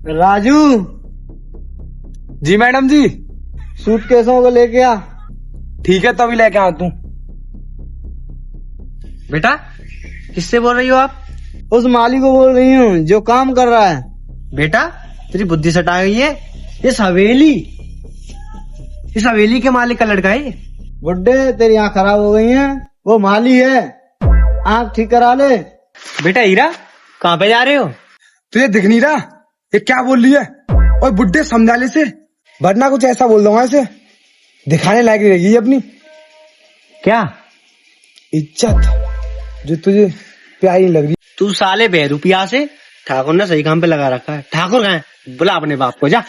राजू। जी madam जी। सूटकेसों को लेके आ। ठीक है, तभी लेके आ तू। बेटा किससे बोल रही हो आप? उस माली को बोल रही हूँ जो काम कर रहा है। बेटा तेरी बुद्धि सटा गई है। इस हवेली के मालिक का लड़का है। बुड्ढे तेरी आँख खराब हो गई है, वो माली है, आँख ठीक करा ले। बेटा हीरा कहाँ पे जा रहे हो? तुझे दिख नहीं रहा ये क्या बोल रही है? और बुड्ढे समझा ले से, वरना कुछ ऐसा बोल दूंगा इसे, दिखाने लायक नहीं रहेगी अपनी क्या इज्जत जो तुझे प्यारी नहीं लग रही। तू साले बहरूपिया से ठाकुर ने सही काम पे लगा रखा है। ठाकुर कहाँ है? बुला अपने बाप को जा।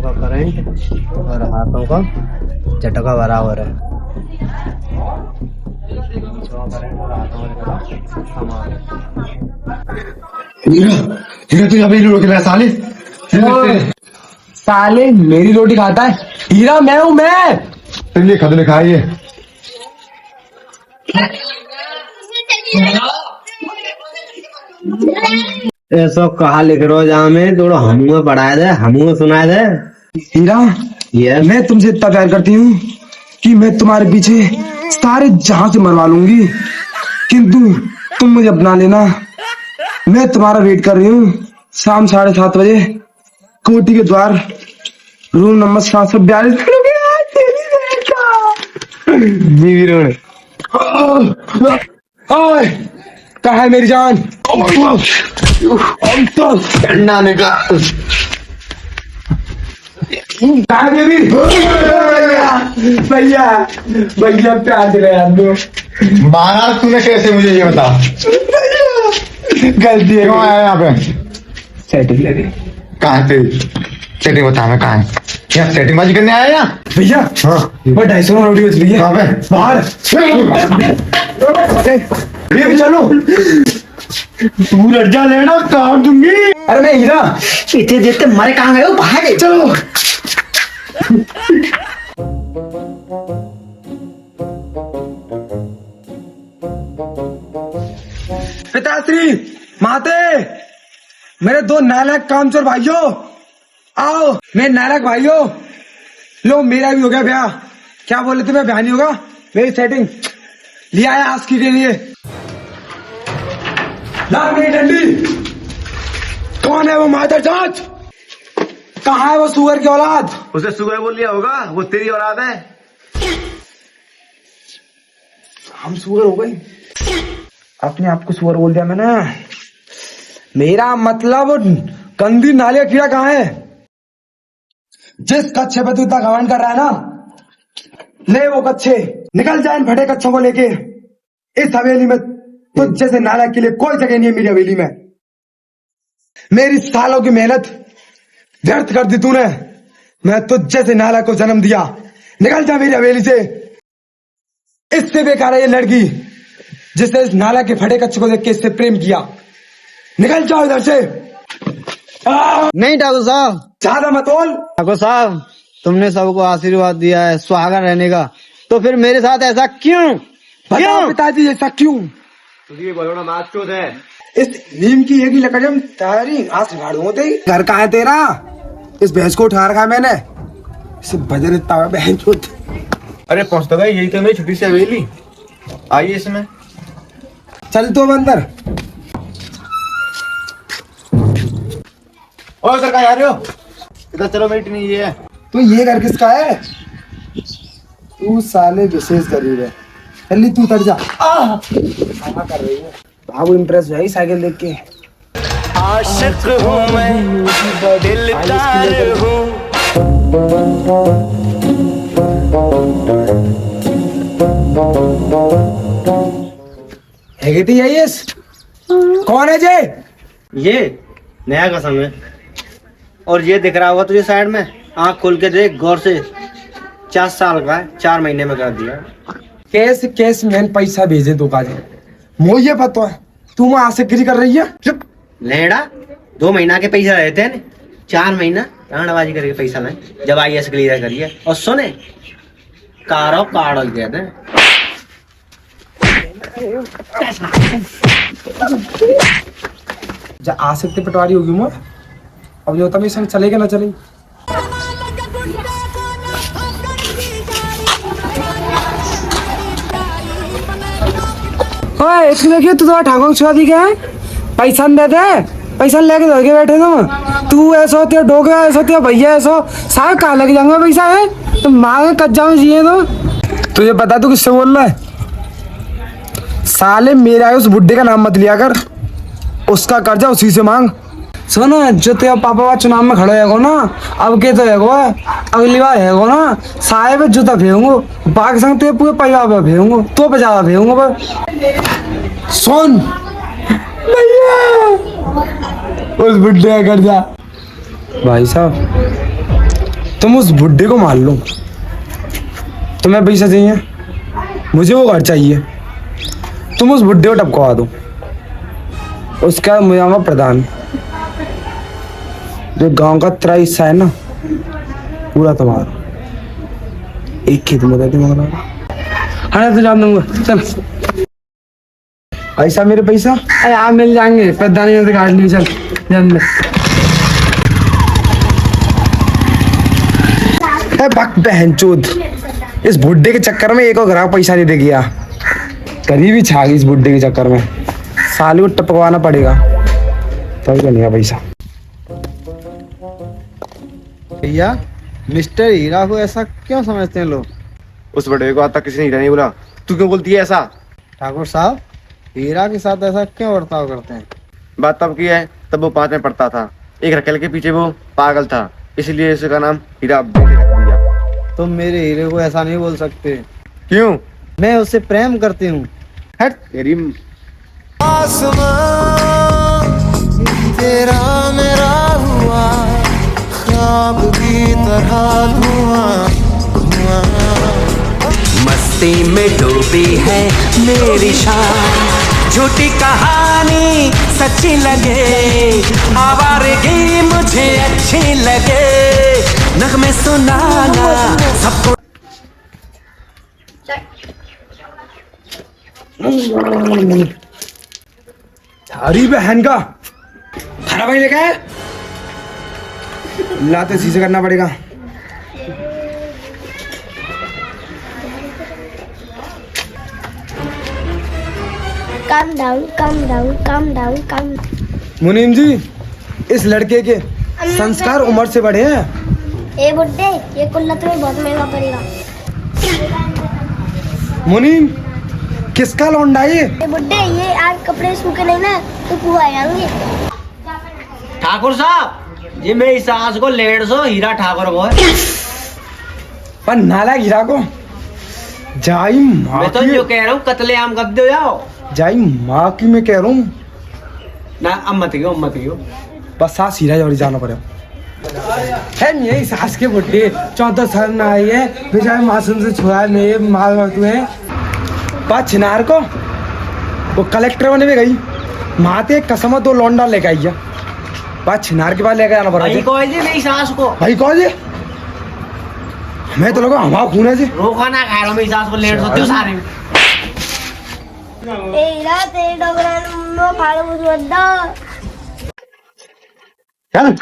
का करंट और हाथों का झटका बराबर है। हीरा तुझे अपनी रोटी खिला साले। साले मेरी रोटी खाता है हीरा, मैं हूँ मैं। चलिए खतने खाइए। ऐसा कहा लिख रो जा में थोड़ा हमू पढ़ाया दे, हमू सुनाया दे। हीरा यस। मैं तुमसे इतना प्यार करती हूँ कि मैं तुम्हारे पीछे सारे जहां से मरवा लूंगी, किंतु तुम मुझे अपना लेना। मैं तुम्हारा वेट कर रही हूँ शाम 7:30 बजे कोठी के द्वार, रूम नंबर 742। जी वीरों कहा है मेरी जान? नाने का कहा है बेबी? भैया भैया प्यार दे रहे हैं आप लोग। मारा तूने कैसे, मुझे ये बता। गलती है। क्यों आया यहाँ पे? सेटिंग लगी। कहाँ पे सेटिंग बता, मैं कहाँ है? यहाँ सेटिंग बाजी करने आया यहाँ? भैया हाँ वो 250 में रोटी बच रही है। कहाँ पे? बाहर भैया चलो। तू लज्जा लेना, काट दूंगी। अरे मैं हीरा, इतने देर तक मरे कहाँ गए हो? बाहर गए। चलो। पिताश्री, माते, मेरे 2 नालायक कामचोर भाइयों, आओ। मेरे नालायक भाइयों, लो मेरा भी हो गया ब्याह। क्या बोले थे, मैं ब्याह नहीं होगा, मेरी सेटिंग लिया है आस्की के लिए। ला मेरी डंडी। कौन है वो मादर जांच? कहाँ है वो सुअर की औलाद? उसे सुगर बोल लिया होगा, वो तेरी औलाद है। हम सुअर हो गए, अपने आप को सुअर बोल दिया मैंने। मेरा मतलब गंदी नाले का कीड़ा कहाँ है? जिस कच्छे पे तू इतना घमंड कर रहा है ना, ले वो कच्छे, निकल जाए इन फटे कच्छों को लेके। इस हवेली में तुझ जैसे नालायक के लिए कोई जगह नहीं है मेरी हवेली में। मेरी सालों की मेहनत व्यर्थ कर दी तूने। मैं तुझ जैसे नालायक को जन्म दिया। निकल जा मेरी हवेली से। इससे बेकार है ये लड़की जिसने इस नाला के फटे कच्चे को देख के इससे प्रेम किया। निकल जाओ इधर से। नहीं ठाकुर साहब, ज्यादा मत बोल। ठाकुर साहब तुमने सबको आशीर्वाद दिया है सुहागन रहने का, तो फिर मेरे साथ ऐसा क्यों? बताओ पिताजी, ऐसा क्यों? तुझे बोलो ना, मात चोद है। इस नीम की एक ही लकड़ी में तारी आस झाड़ू थे। घर कहाँ है तेरा? इस भैंस को उठा रखा है मैंने, इसे भजन इतना हुआ बहन चोद। अरे पहुंच तो गए, यही तो मेरी छोटी सी हवेली। आइए इसमें। चल तो अब अंदर। और उधर कहाँ जा रहे हो? इधर चलो, मेरी टीनी ये है। तो ये घर किसका है? तू साले विशेष गरीब है। जल्दी तू उतर जा। कर रही है बाबू, इम्प्रेस हुआ साइकिल देख के। आशिक हूँ मैं, दिलदार हूँ। है कि यस? कौन है जे? ये नया कसम है। और ये दिख रहा होगा तुझे साइड में, आँख खोल के देख गौर से। 4 साल का है, 4 महीने में कर दिया। कैश कैश मैंने पैसा भेजे दो काजे मुझे ये पता है तू वहां आशिकगिरी कर रही है। चुप। लेड़ा 2 महीना के पैसा रहते हैं 4 महीना राणाबाजी करके पैसा लें जब IAS क्लियर करिए। और सुने कारो काड़ो कहते हैं। जब आशिक पटवारी होगी मोर अब जो तभी संग चलेगा ना चलेगी। ओए इसमें क्यों तू तो ठाकुर छुआ दी क्या है पैसा दे दे पैसा लेके धर के बैठे तुम तू ऐसा होती है डोगा ऐसा होती है भैया ऐसा सारे कहाँ लेके जाऊंगा पैसा है तुम मांगे कच जाओ जिए तो तुझे बता तू किससे बोल रहा है साले मेरा उस बुड्ढे का नाम मत लिया कर उसका कर्जा उसी से मांग। सुन जो तेरा पापा चुनाव में खड़ा है ना अब के तो है अगली बार है ना साहेब जूता भेजूंगो बाकी संग तेरे पूरे परिवार पर भेजूंगो तो बजा भेजूंगो पर सुन भैया उस बुड्ढे का कर्जा। भाई साहब तुम उस बुड्ढे को मार लो तुम्हें पैसा चाहिए मुझे वो घर चाहिए तुम उस बुड्ढे को टपकवा दो उसका मुझे प्रधान जो गांव का तेरा हिस्सा है ना पूरा तुम्हारा एक खेत में रहती मगर हाँ तो जान दूंगा चल ऐसा मेरे पैसा अरे आप मिल जाएंगे प्रधानी से काट ली चल जान बक बहन चोद इस बुड्ढे के चक्कर में एक और ग्राहक पैसा नहीं दे गया गरीबी छा गई इस बुड्ढे के चक्कर में साले को टपकवाना पड़ेगा तभी तो नहीं है पैसा। भैया मिस्टर हीरा को ऐसा क्यों समझते हैं लोग? उस बड़े को आज तक किसी ने हीरा नहीं बोला, तू क्यों बोलती है ऐसा? ठाकुर साहब हीरा के साथ ऐसा क्यों बर्ताव करते हैं? बात तब की है तब वो 5 में पढ़ता था, एक रकेल के पीछे वो पागल था, इसलिए उसका नाम हीरा अब्बे ने रख दिया। तुम मेरे हीरे को ऐसा नहीं बोल सकते। क्यों? मैं उससे प्रेम करती हूँ। हट तेरी तेरा मेरा हुआ ख्वाब की तरह धुआं मस्ती में डूबी है मेरी शान झूठी कहानी सच्ची लगे आवारगी मुझे अच्छी लगे नगमे सुनाना सबको हरी बहन का थारा भाई लेके आए लाते शीशे करना पड़ेगा। Calm down, calm down, calm down, calm down. मुनीम जी इस लड़के के संस्कार उम्र से बढ़े हैं। ए बुड्ढे ये कुल्ला तुम्हें बहुत महंगा पड़ेगा। मुनीम किसका लौंडा ये? ए बुड्ढे ये आज कपड़े सूखे नहीं ना तो कुआ आएंगे। ठाकुर साहब ये मेरी सास को 150 हीरा ठाकुर को है। पर नाला हीरा को जाई माँ मैं तो जो कह रहा हूँ कत्लेआम कर दो जाओ जाई माँ की मैं कह रहा हूँ ना अब मत गयो बस सास हीरा जौड़ी जाना पड़ेगा। है मेरी सास के बुड्ढे 14 साल में आई है बेचारे मासूम से छुआ मेरे माल मरतू है बात छिनार को वो कलेक्टर बने में गई माते कसम 2 लौंडा लेके आई है बात छिनार के पास लेके जाना पड़ा भाई कौन जी मेरी सास को भाई कौन जी मैं तो लगा हमारा खून है जी रोका ना खा रहा मेरी सास को 150 क्यों सारे ए हीरा तेरे डोगरा नो फाड़ो मुझे दो। चल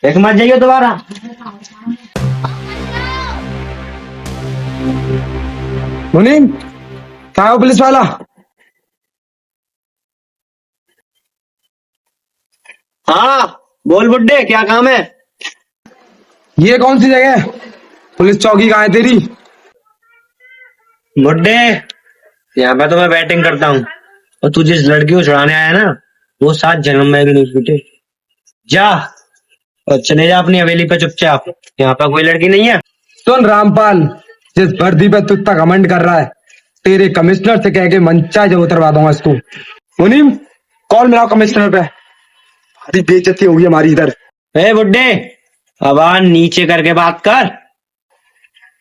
एक मत जाइयो दोबारा। मुनीम कहाँ हो पुलिस वाला? हाँ बोल बुड्ढे क्या काम है? ये कौन सी जगह है? पुलिस चौकी कहाँ है तेरी? बुड्ढे यहाँ पे तो मैं बैटिंग करता हूँ और तू जिस लड़की को छुड़ाने आया ना वो 7 जन्म में भी नहीं छूटे। जा और चले जा अपनी हवेली पे चुपचाप, यहाँ पे कोई लड़की नहीं है। सुन रामपाल जिस वर्दी पे तू इतना कमेंट कर रहा है तेरे कमिश्नर से कह के मंचा जो उतरवा दूंगा इसको। मुनीम कॉल मिलाओ कमिश्नर पे अरे बेइज्जती होगी हमारी इधर। ए बुड्ढे आवाज नीचे करके बात कर।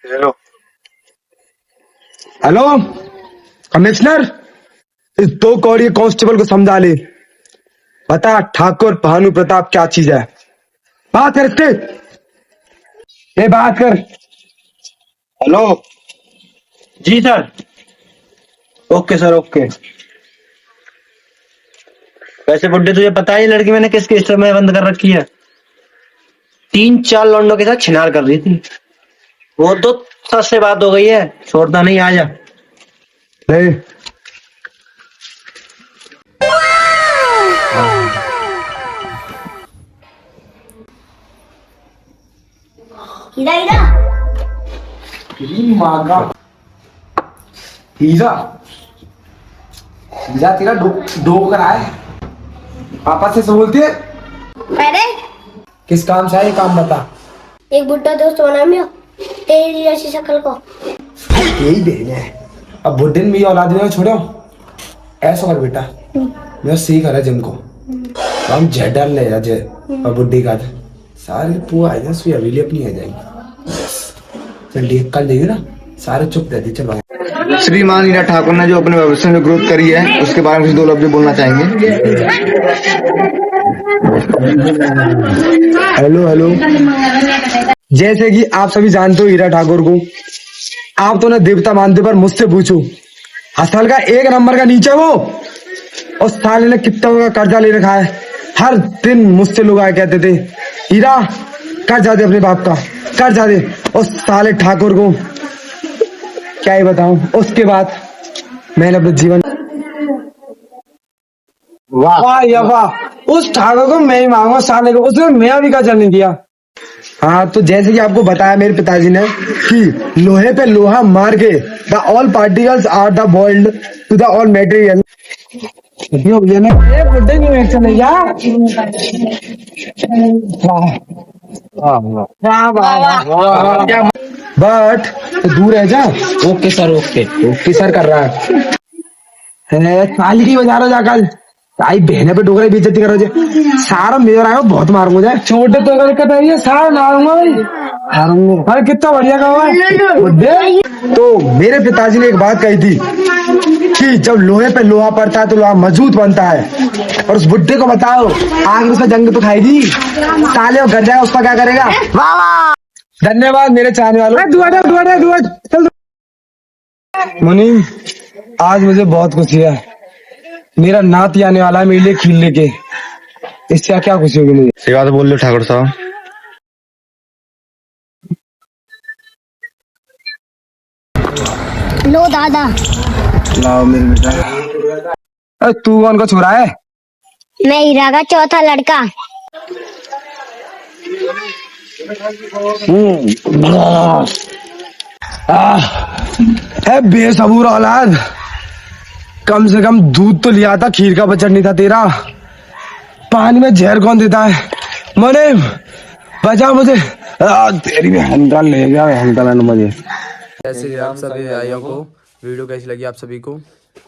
हेलो। हेलो कमिश्नर, इस 2 कौड़ी कांस्टेबल को समझा ले, बता ठाकुर भानु प्रताप क्या चीज है। बात कर इससे, ये बात कर। हेलो। जी सर। Okay sir okay. वैसे बुड्ढे तुझे पता है ये लड़की मैंने किस केस में बंद कर रखी है? 3-4 लौंडों के साथ छिनार कर रही थी। वो तो सच से बात हो गई है, छोड़ता नहीं, आ जा। ले हीरा हीरा मांगा हीरा, हीरा तेरा डोब कर आए। पापा से बोलती है पहले किस काम से है, ये काम बता। एक बुड्ढा दोस्त होना मियो तेरी जैसी शक्ल को। यही देने है, अब बुढ़े ने भी औलाद में छोड़ो। ऐसा कर बेटा, मैं सीख रहा जिम को, तो हम झेडर ले जा जे और बुढ़ी का सारे पुआ आ जाए, सुई हवेली अपनी आ जाएगी। चल ठीक, कल देगी ना, सारे चुप रहते। चल भाई। श्रीमान हीरा ठाकुर ने जो अपने भविष्य में ग्रोथ करी है उसके बारे में कुछ 2 लफ्ज बोलना चाहेंगे। हेलो हेलो, जैसे कि आप सभी जानते हो हीरा ठाकुर को, आप तो ना देवता मानते, पर मुझसे पूछो, असल का 1 नंबर का नीचे वो, उस साले ने कितना का कर्जा ले रखा है। हर दिन मुझसे लोग आए कहते थे, हीरा कर्जा दे अपने बाप का, कर्जा दे। उस साले ठाकुर को क्या ही बताऊं। उसके बाद मैंने अपने जीवन, वाह या वाह, उस ठाकुर को मैं ही मांगूंगा साले को, उसने मेरा भी कर्जा नहीं दिया। हाँ, तो जैसे कि आपको बताया मेरे पिताजी ने कि लोहे पे लोहा मार के the all particles are the boiled to the all material. बुड्ढे न्यू एक्शन है यार। बट दूर है जा। Okay sir okay okay sir कर रहा है। साली की बजा रहा जा कल, आई बहने पे डोगरे बेइज्जती कर रहे थे। सारा मेरा आया बहुत मारूंगा, छोटे तो दिक्कत है, सारा मारूंगा भाई, मारूंगा। अरे कितना बढ़िया कहा है बुड्ढे। तो मेरे पिताजी ने एक बात कही थी कि जब लोहे पे लोहा पड़ता है तो लोहा मजबूत बनता है। और उस बुड्ढे को बताओ, आग में से जंग तो खाएगी, साले वो घर जाएगा, उसका क्या करेगा। धन्यवाद मेरे चाहने वालों। दुआ चल मुनीम, आज मुझे बहुत खुशी है, मेरा नाती आने वाला है मेरे लिए खील लेके, इससे क्या खुशी होगी मुझे। सही बात बोल रहे हो ठाकुर साहब। लो दादा। लाओ मेरे बेटा। अरे तू कौन का छोरा है? मैं हीरा का चौथा लड़का। बेसबूर औलाद, कम से कम दूध तो लिया था, खीर का बचत नहीं था तेरा। पानी में जहर कौन देता है? मने बचा मुझे, तेरी भी हंडल ले गया, हंडल मुझे। जैसे आप सभी भाइयों को वीडियो कैसी लगी आप सभी को,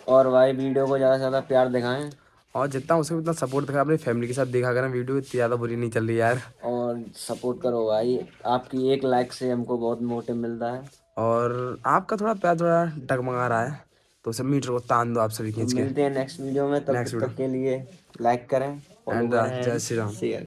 और भाई वीडियो को ज्यादा से ज्यादा प्यार दिखाएं और जितना उसको उतना सपोर्ट दिखाएं, अपनी फैमिली के साथ देखा करें। वीडियो इतनी ज़्यादा बुरी नहीं चल रही यार, और सपोर्ट करो भाई। आपकी 1 लाइक से हमको बहुत मोटिव मिलता है। और आपका थोड़ा प्यार थोड़ा डगमगा रहा है, तो उसे मीटर को तान दो आप सभी खींच के। मिलते हैं नेक्स्ट वीडियो में, तब नेक्स्ट तक के लिए लाइक करें, follow एंड करें जय श्री राम। शेयर